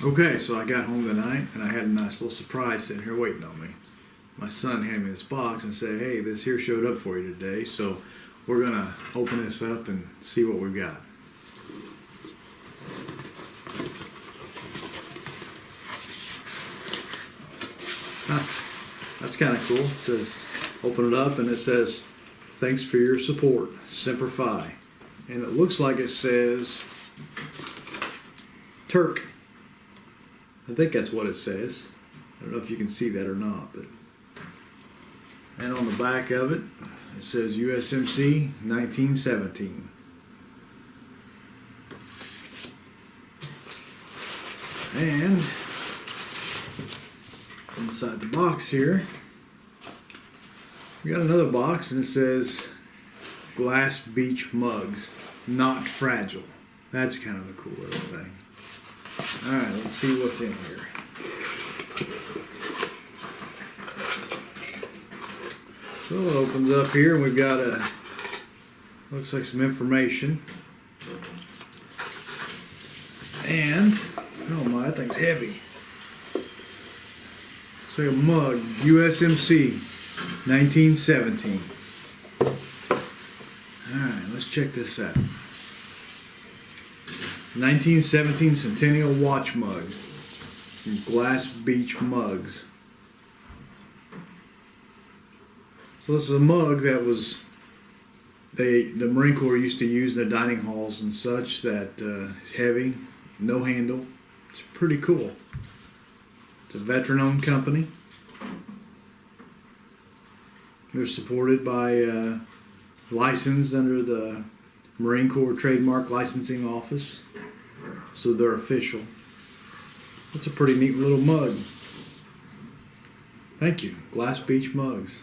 Okay, so I got home tonight and I had a nice little surprise sitting here waiting on me. My son handed me this box and said, "Hey, this here showed up for you today, so we're gonna open this up and see what we've got." Huh, that's kind of cool. It says, open it up and it says, "Thanks for your support, Semper Fi." And it looks like it says Turk. I think that's what it says. I don't know if you can see that or not, but. And on the back of it, it says USMC 1917. And inside the box here, we got another box and it says Glass Beach Mugs, Not Fragile. That's kind of a cool little thing. Alright, let's see what's in here. So it opens up here and we've got looks like some information. And, oh my, that thing's heavy. It's like a mug, USMC 1917. Alright, let's check this out. 1917 Centennial Watch Mug. Glass Beach Mugs. So this is a mug that was the Marine Corps used to use in the dining halls and such. That is heavy, no handle. It's pretty cool. It's a veteran-owned company. They're supported by licensed under the Marine Corps Trademark Licensing Office, so they're official. That's a pretty neat little mug. Thank you, Glass Beach Mugs.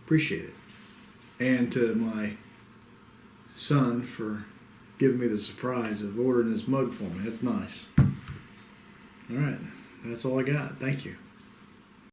Appreciate it. And to my son for giving me the surprise of ordering this mug for me. That's nice. All right, that's all I got. Thank you.